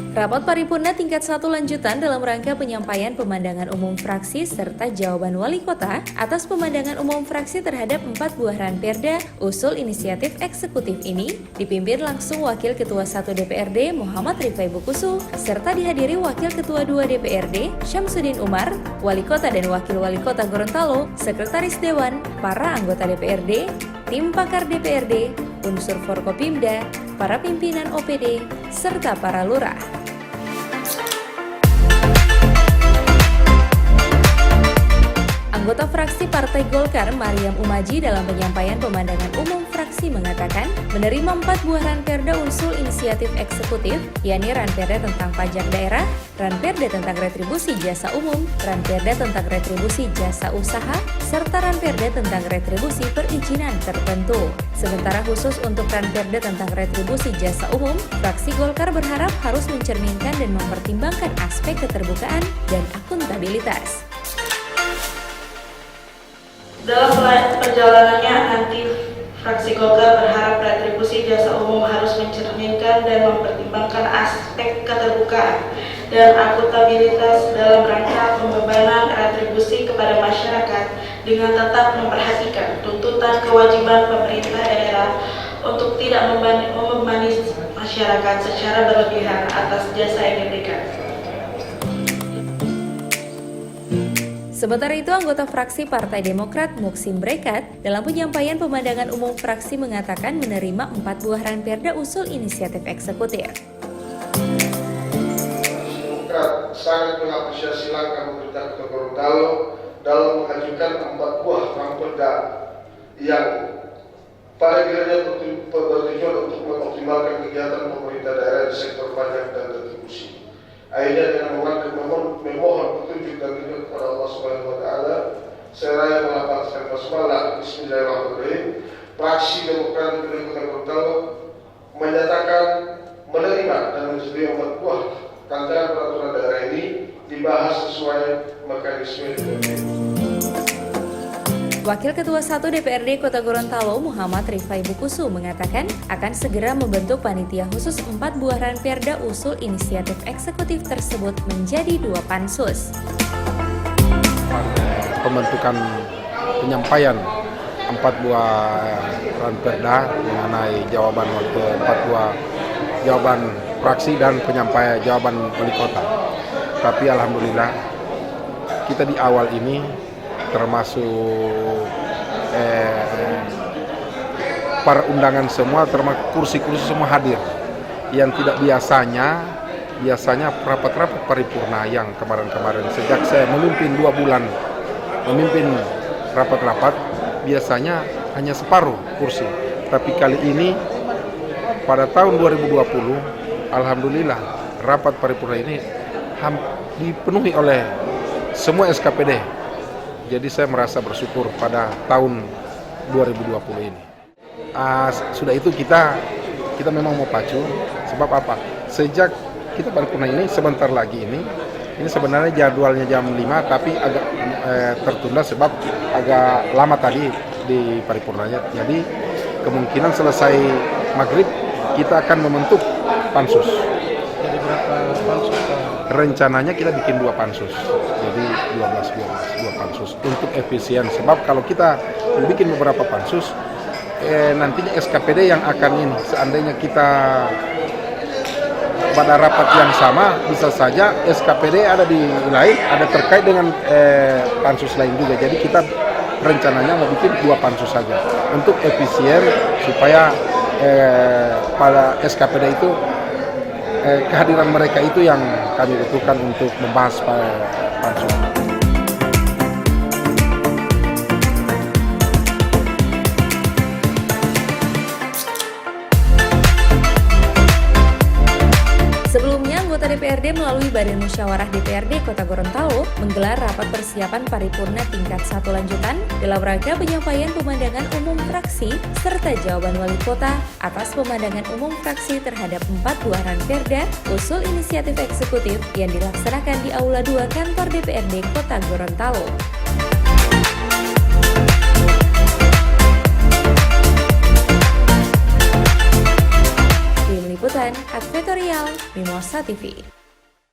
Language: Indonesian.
Rapat paripurna tingkat 1 lanjutan dalam rangka penyampaian pemandangan umum fraksi serta jawaban wali kota atas pemandangan umum fraksi terhadap 4 buah ranperda usul inisiatif eksekutif ini dipimpin langsung Wakil Ketua 1 DPRD Muhammad Rifai Bukusu serta dihadiri Wakil Ketua 2 DPRD Syamsuddin Umar, Wali Kota dan Wakil Wali Kota Gorontalo, Sekretaris Dewan, para anggota DPRD, tim pakar DPRD, unsur Forkopimda, para pimpinan OPD, serta para lurah. Anggota fraksi Partai Golkar Mariam Umaji dalam penyampaian pemandangan umum fraksi mengatakan menerima 4 buah ranperda usul inisiatif eksekutif, yakni ranperda tentang pajak daerah, ranperda tentang retribusi jasa umum, ranperda tentang retribusi jasa usaha, serta ranperda tentang retribusi perizinan tertentu. Sementara khusus untuk ranperda tentang retribusi jasa umum, fraksi Golkar berharap harus mencerminkan dan mempertimbangkan aspek keterbukaan dan akuntabilitas. Dalam perjalanannya nanti fraksi Golkar berharap retribusi jasa umum harus mencerminkan dan mempertimbangkan aspek keterbukaan dan akuntabilitas dalam rangka pembebanan retribusi kepada masyarakat dengan tetap memperhatikan tuntutan kewajiban pemerintah daerah untuk tidak membebani masyarakat secara berlebihan atas jasa yang diberikan. Sementara itu, anggota fraksi Partai Demokrat Muksin Brekat dalam penyampaian pemandangan umum fraksi mengatakan menerima 4 buah ranperda usul inisiatif eksekutif. Demokrat sangat mengapresiasi langkah pemerintah Kota Gorontalo dalam mengajukan 4 buah ranperda yang pada akhirnya bertujuan untuk mengoptimalkan kegiatan pemerintah daerah di sektor pajak dan retribusi. Akhirnya dengan memohon petunjuk dan ridho kepada Allah Subhanahu wa taala, seraya melapangkan basmalah bismillahirrahmanirrahim, fraksi Demokrat DPRD Kota Gorontalo menyatakan menerima dan menyetujui 4 buah rancangan peraturan daerah ini dibahas sesuai mekanisme DPRD. Wakil Ketua 1 DPRD Kota Gorontalo Muhammad Rifai Bukusu mengatakan akan segera membentuk panitia khusus 4 buah ranperda usul inisiatif eksekutif tersebut menjadi 2 pansus. Pembentukan penyampaian 4 buah ranperda mengenai jawaban 4 buah jawaban fraksi dan penyampaian jawaban wali kota. Tapi alhamdulillah kita di awal ini termasuk para undangan semua, termasuk kursi-kursi semua hadir. Yang tidak biasanya rapat-rapat paripurna yang kemarin-kemarin sejak saya memimpin 2 bulan memimpin rapat-rapat biasanya hanya separuh kursi. Tapi kali ini pada tahun 2020 alhamdulillah rapat paripurna ini dipenuhi oleh semua SKPD. Jadi saya merasa bersyukur pada tahun 2020 ini. Sudah itu kita memang mau pacu. Sebab apa? Sejak kita paripurna ini sebentar lagi ini sebenarnya jadwalnya jam 5 tapi agak tertunda sebab agak lama tadi di paripurnanya. Jadi kemungkinan selesai maghrib kita akan membentuk pansus. Jadi berapa pansus? Rencananya kita bikin 2 pansus, jadi 2 pansus untuk efisien. Sebab kalau kita bikin beberapa pansus, nantinya SKPD yang akan ini, seandainya kita pada rapat yang sama, bisa saja SKPD ada di lain, ada terkait dengan pansus lain juga. Jadi kita rencananya mau bikin 2 pansus saja untuk efisien supaya pada SKPD itu kehadiran mereka itu yang kami butuhkan untuk membahas pansus. Sebelumnya, anggota DPRD melalui Badan Musyawarah DPRD Kota Gorontalo menggelar rapat persiapan paripurna tingkat 1 lanjutan dalam rangka penyampaian pemandangan umum fraksi serta jawaban wali kota atas pemandangan umum fraksi terhadap 4 buah ranperda usul inisiatif eksekutif yang dilaksanakan di Aula 2 Kantor DPRD Kota Gorontalo. Tim Liputan Advetorial, Mimosa TV.